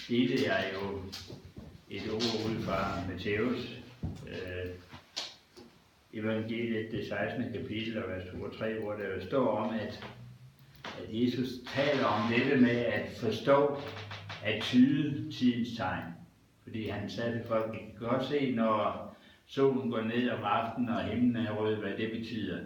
delte jeg jo et ord ud fra Matthæus evangeliet, det 16. kapitel, og vers 2 og 3, hvor der jo står om, at Jesus taler om dette med at forstå, at tyde tidens tegn. Fordi han sagde til folk, I kan godt se, når solen går ned om aftenen, og himlen er rød, hvad det betyder.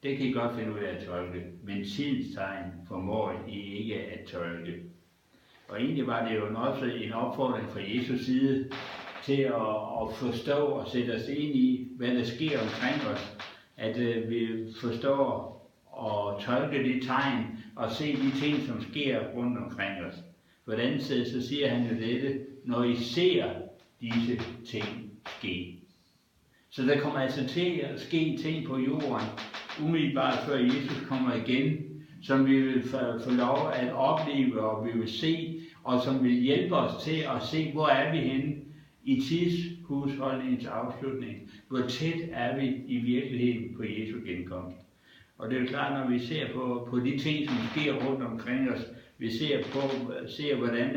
Det kan I godt finde ud af at tolke, men tidens tegn formår I ikke at tolke. Og egentlig var det jo også en opfordring fra Jesus side til at forstå og sætte os ind i, hvad der sker omkring os. At vi forstår og tolke de tegn og se de ting, som sker rundt omkring os. På den anden side, så siger han jo dette, når I ser disse ting ske. Så der kommer altså til at ske ting på jorden, umiddelbart før Jesus kommer igen, som vi vil få lov at opleve, og vi vil se, og som vil hjælpe os til at se, hvor er vi henne i tidshusholdningens afslutning. Hvor tæt er vi i virkeligheden på Jesu genkomst. Og det er jo klart, når vi ser på de ting, som sker rundt omkring os, vi ser hvordan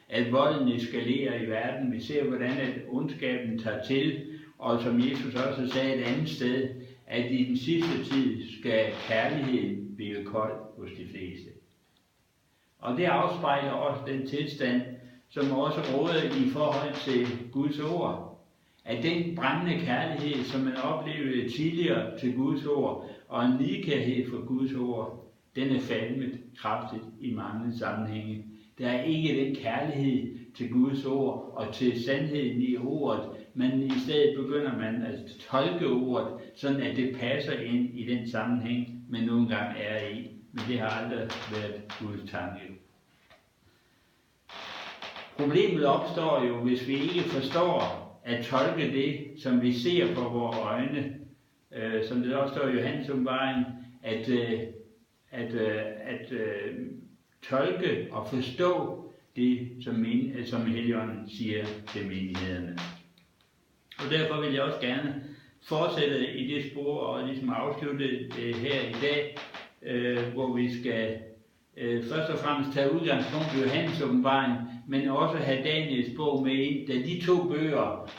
at volden eskalerer i verden, vi ser hvordan at ondskaben tager til, og som Jesus også sagde et andet sted, at i den sidste tid skal kærligheden blive kold hos de fleste. Og det afspejler også den tilstand, som også råder i forhold til Guds ord. At den brændende kærlighed, som man oplevede tidligere til Guds ord, og en nidkærhed for Guds ord, den er falmet kraftigt i mange sammenhænge. Der er ikke den kærlighed til Guds ord og til sandheden i ordet, men i stedet begynder man at tolke ordet, sådan at det passer ind i den sammenhæng, man nogle gange er i. Men det har aldrig været Guds tanke. Problemet opstår jo, hvis vi ikke forstår at tolke det, som vi ser på vores øjne, som det også står i Johannes åbenbaring, at tolke og forstå det, som Helligånden siger til menighederne. Og derfor vil jeg også gerne fortsætte i det spor og ligesom afslutte det her i dag, hvor vi skal først og fremmest tage udgangspunkt i Johannes åbenbaring, men også have Daniels bog med ind, da de to bøger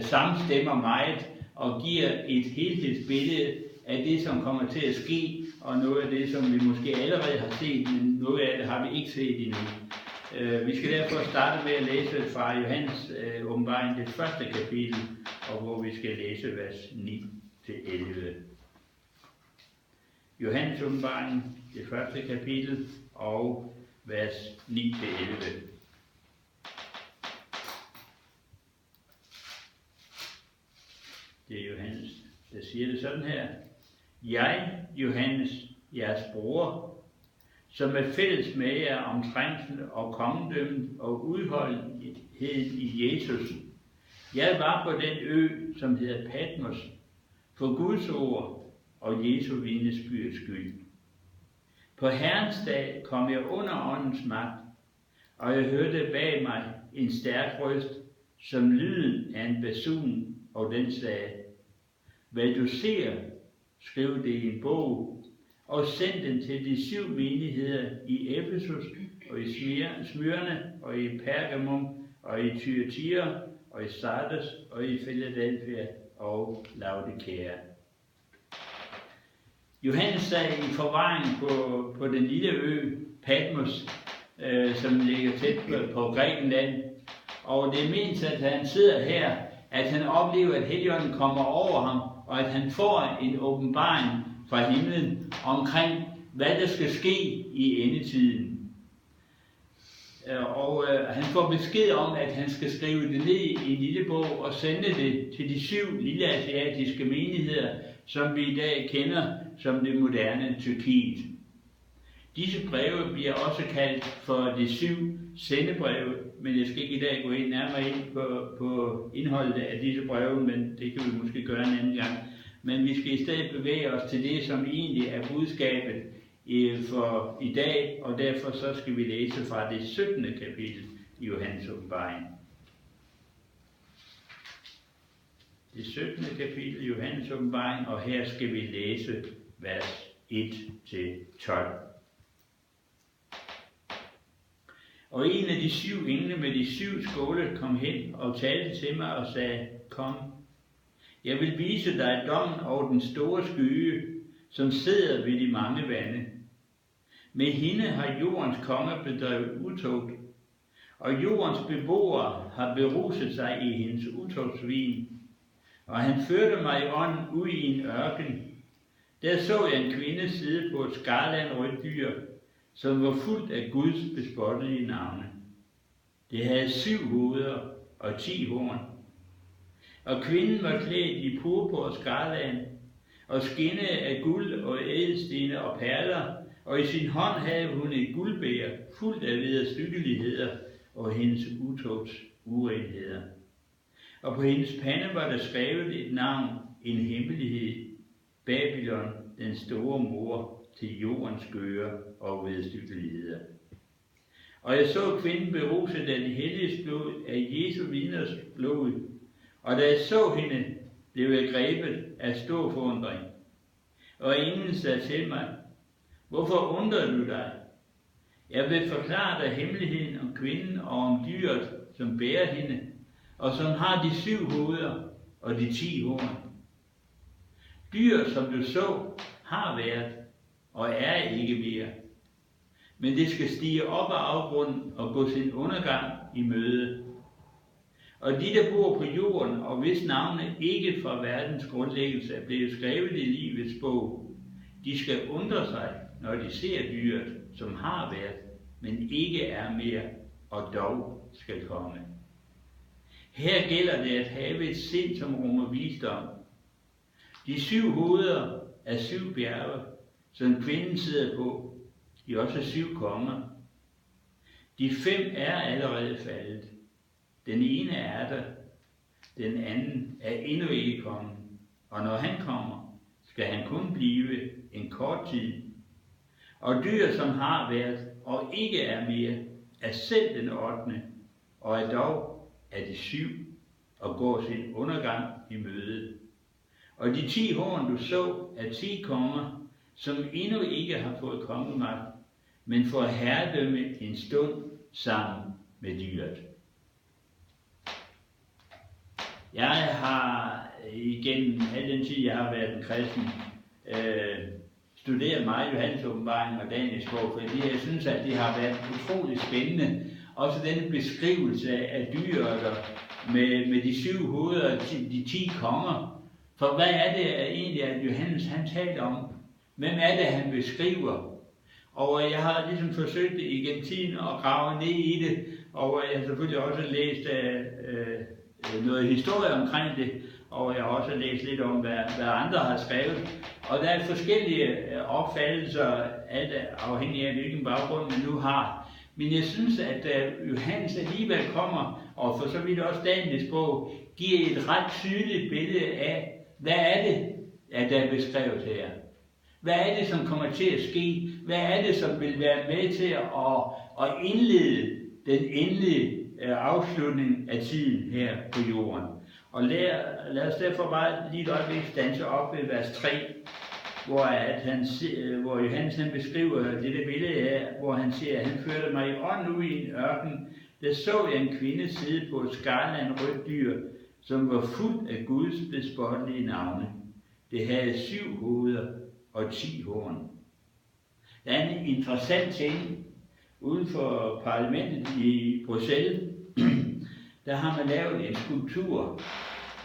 sammenstemmer meget og giver et helhedsbillede af det, som kommer til at ske, og noget af det, som vi måske allerede har set, men noget af det har vi ikke set endnu. Vi skal derfor starte med at læse fra Johannes åbenbaring, det første kapitel, og hvor vi skal læse vers 9-11. Johannes åbenbaring, det første kapitel, og vers 9-11. Det er Johannes, der siger det sådan her. Jeg, Johannes, jeres bror, som er fælles med jer om trængsel og kongedømmet og udholdenheden i Jesus. Jeg var på den ø, som hedder Patmos, for Guds ord og Jesu vidnesbyrds skyld. På Herrens dag kom jeg under åndens magt, og jeg hørte bag mig en stærk røst, som lyden af en basun, og den sagde, hvad du ser, skriv det i en bog, og send den til de 7 menigheder i Efesus, og i Smyrne, og i Pergamum, og i Thyatira, og i Sardes, og i Philadelphia, og Laodikea. Johannes sad i forvaring på den lille ø Patmos, som ligger tæt på Grækenland. Og det er ment, at han sidder her, at han oplever, at Helligånden kommer over ham, og at han får en åbenbaring fra himlen omkring, hvad der skal ske i endetiden. Og han får besked om, at han skal skrive det ned i en lille bog og sende det til de 7 lille asiatiske menigheder, som vi i dag kender som det moderne Tyrkiet. Disse breve bliver også kaldt for de 7 sendebreve, men jeg skal ikke i dag gå nærmere ind på indholdet af disse breve, men det kan vi måske gøre en anden gang. Men vi skal i stedet bevæge os til det, som egentlig er budskabet for i dag, og derfor så skal vi læse fra det 17. kapitel i Johannes åbenbaring. Det 17. kapitel i Johannes åbenbaring, og her skal vi læse vers 1-12. Og en af de 7 engle med de 7 skåle kom hen og talte til mig og sagde, kom, jeg vil vise dig dommen over den store skye, som sidder ved de mange vande. Med hende har jordens konge bedrevet utugt, og jordens beboere har beruset sig i hendes utugtsvin. Og han førte mig i ånden ud i en ørken. Der så jeg en kvinde sidde på et skarlandrødt dyr, som var fuldt af Guds bespottelige navne. Det havde 7 hoveder og 10 horn. Og kvinden var klædt i purpur og skarland, og skinnede af guld og ædelstene og perler, og i sin hånd havde hun et guldbæger, fuldt af vederstyggeligheder og hendes utugts urenheder. Og på hendes pande var der skrevet et navn, en hemmelighed, Babylon, den store mor til jordens skøre og vederstyggeligheder. Og jeg så kvinden beruset af det helliges blod, af Jesu vidners blod, og da jeg så hende, blev jeg grebet af stor forundring. Og englen sagde til mig, hvorfor undrer du dig? Jeg vil forklare dig hemmeligheden om kvinden og om dyret, som bærer hende, og som har de 7 hoveder og de 10 horn. Dyr, som du så, har været og er ikke mere. Men det skal stige op af afgrunden og gå sin undergang i møde. Og de, der bor på jorden, og hvis navne ikke fra verdens grundlæggelse er blevet skrevet i livets bog, de skal undre sig, når de ser dyret, som har været, men ikke er mere, og dog skal komme. Her gælder det at have et sind, som rummer visdom. De 7 hoveder er 7 bjerge, som kvinden sidder på. De er også 7 konger. De 5 er allerede faldet. Den ene er der, den anden er endnu ikke kommet. Og når han kommer, skal han kun blive en kort tid. Og dyr, som har været og ikke er mere, er selv den 8. og er dog af de 7 og går sin undergang i møde. Og de 10 horn, du så, er 10 konger, som endnu ikke har fået kongemagt, men får herredømme en stund sammen med dyret. Jeg har igennem al den tid, jeg har været en kristen, studeret meget Johannes åbenbaring og Daniels bog, fordi jeg synes, at det har været utroligt spændende. Også denne beskrivelse af dyret med de 7 hoveder og de 10 konger. For hvad er det egentlig, at Johannes han taler om? Hvem er det, han beskriver? Og jeg har ligesom forsøgt igennem tiden at grave ned i det, og jeg har selvfølgelig også læst noget historie omkring det, og jeg har også læst lidt om, hvad andre har skrevet. Og der er forskellige opfattelser af det, afhængig af hvilken baggrund man nu har. Men jeg synes, at Johannes alligevel kommer, og for så vidt også Daniels bog, giver et ret tydeligt billede af, hvad er det, at der er beskrevet her? Hvad er det, som kommer til at ske? Hvad er det, som vil være med til at indlede den endelige afslutning af tiden her på jorden? Og lad os derfor bare lige et øjeblik standse op ved vers 3, hvor Johannes han beskriver dette billede af, hvor han siger, at han førte mig i ånden ud i en ørken. Der så jeg en kvinde sidde på et skarlandrødt dyr, som var fuld af Guds bespottelige navne. Det havde 7 hoveder og 10 horn. Der er en interessant ting uden for parlamentet i Bruxelles. Der har man lavet en skulptur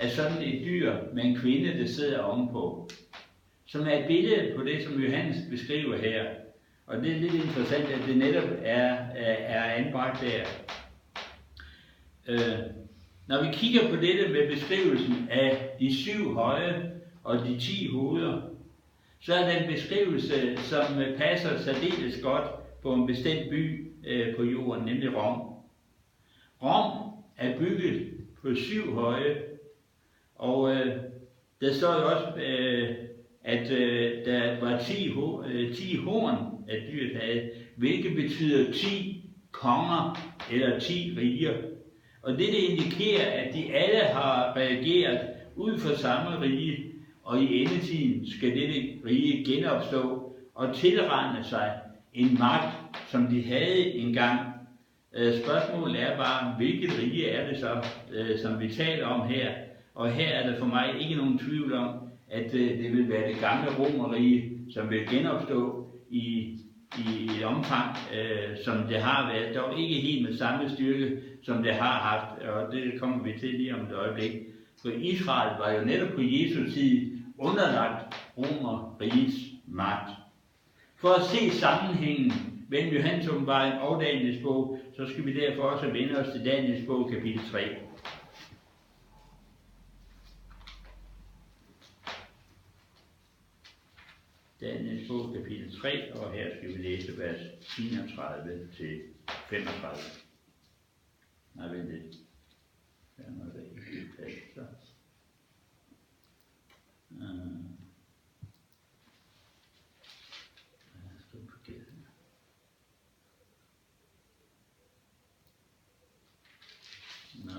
af sådan et dyr med en kvinde, der sidder ovenpå, som er et billede på det, som Johannes beskriver her. Og det er lidt interessant, at det netop er anbragt der. Når vi kigger på dette med beskrivelsen af de 7 høje og de 10 hoveder, så er der en beskrivelse, som passer særdeles godt på en bestemt by på jorden, nemlig Rom. Rom er bygget på 7 høje, og der står jo også, at der var 10 horn, at dyret havde, hvilket betyder 10 konger eller 10 riger. Og det indikerer, at de alle har reageret ud for samme rige, og i endetiden skal dette rige genopstå og tilrane sig en magt, som de havde engang, Spørgsmålet er bare, hvilket rige er det så, som vi taler om her? Og her er der for mig ikke nogen tvivl om, at det vil være det gamle Romerrige, som vil genopstå i et omfang, som det har været. Dog ikke helt med samme styrke, som det har haft, og det kommer vi til lige om et øjeblik. For Israel var jo netop på Jesu tid underlagt Romerrigets magt. For at se sammenhængen mellem Johannes Åbenbaring og Daniels bog, så skal vi derfor også vende os til Daniels bog, kapitel 3. Daniels bog, kapitel 3, og her skal vi læse vers 31 til 35. Nej, vent lidt. Der er noget, der ikke er plads. Nå.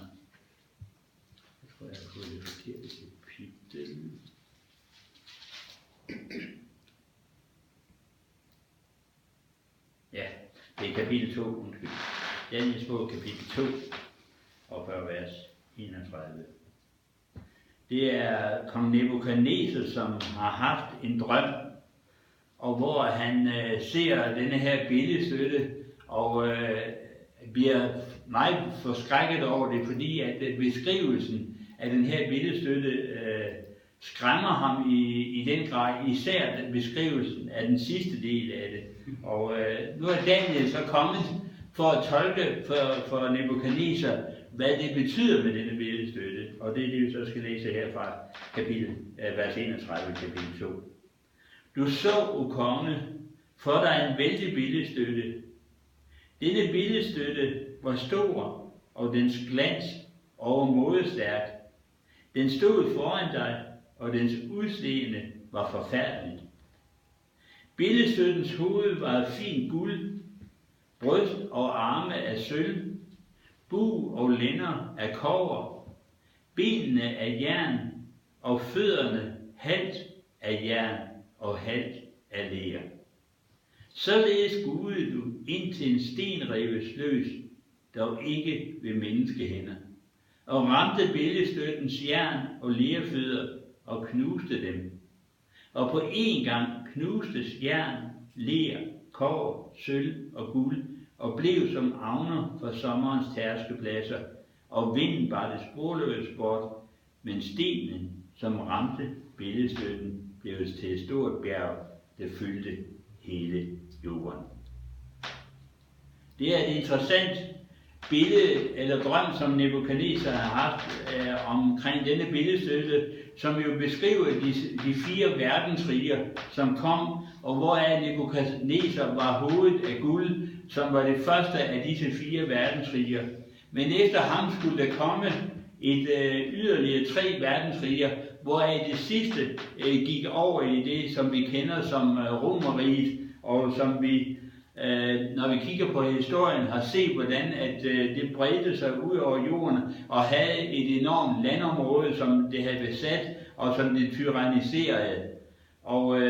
Jeg tror, jeg har fået det forkerte kapitel. Ja, det er kapitel 2, undskyld. Daniels bog, kapitel 2, og vers 31. Det er kong Nebukadnesar, som har haft en drøm, og hvor han ser denne her billedstøtte, og bliver meget forskrækket over det, fordi at beskrivelsen af den her billedstøtte skræmmer ham i den grad, især den beskrivelsen af den sidste del af det. Og nu er Daniel så kommet for at tolke for Nebukadnesar, hvad det betyder med denne billedstøtte, og det er det, vi så skal læse her fra vers 31, kapitel 2. Du så, o konge, for dig en vældig billedstøtte. Denne billedstøtte var stor, og dens glans overmåde stærk. Den stod foran dig, og dens udseende var forfærdeligt. Billedstøttens hoved var af fint guld, bryst og arme af sølv, bug og lænder af kobber, benene af jern og fødderne halvt af jern og halvt af ler. Således skuede du ind til en sten reves løs, dog ikke ved menneskehænder, og ramte billedstøttens jern og lerfødder og knuste dem. Og på en gang knustes jern, ler, kobber, sølv og guld, og blev som avner for sommerens tærskepladser, og vinden bar det sporløst bort, men stenen, som ramte billedstøtten, blev til et stort bjerg, der fyldte hele jorden. Det er et interessant billede eller drøm, som Nebukadnesar har haft omkring denne billedstøtte, som jo beskriver de 4 verdensriger, som kom, og hvoraf Nebukadnesar var hovedet af guld, som var det første af disse 4 verdensriger. Men efter ham skulle der komme et yderligere 3 verdensriger, hvoraf det sidste gik over i det, som vi kender som Romerriget, og som vi, når vi kigger på historien, har set, hvordan at det bredte sig ud over jorden og havde et enormt landområde, som det havde besat, og som det tyranniserede. Og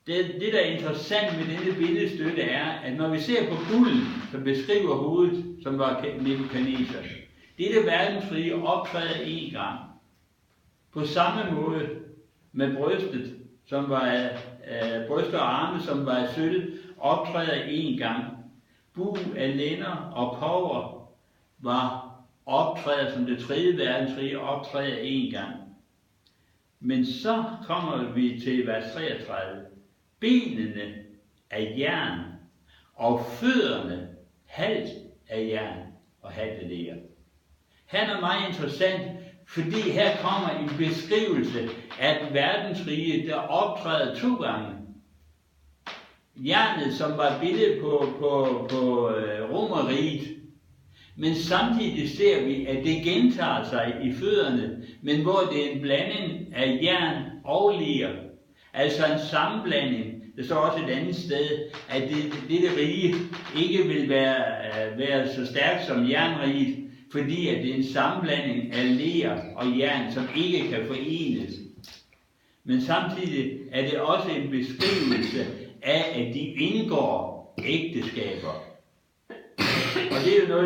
det, der er interessant med denne billedstøtte er, at når vi ser på gulden, som beskriver hovedet, som var Nebukadnesar, dette verdensrige optræder en gang. På samme måde med brystet, som var bryst og arme, som var af sølv, optræder en gang. Bug af lænder og kobber var optræder som det 3. verdensrige, optræder en gang. Men så kommer vi til vers 33. Benene af jern og fødderne halvt af jern og halvt af ler. Han er meget interessant, fordi her kommer en beskrivelse af et verdensrige, der optræder 2 gange. Jernet, som var billedet på Romerriget, men samtidig ser vi, at det gentager sig i fødderne, men hvor det er en blanding af jern og ler. Altså en sammenblanding. Der står også et andet sted, at dette rige ikke vil være så stærkt som jernriget, fordi at det er en sammenblanding af ler og jern, som ikke kan forenes. Men samtidig er det også en beskrivelse af, at de indgår ægteskaber. Og det er jo noget,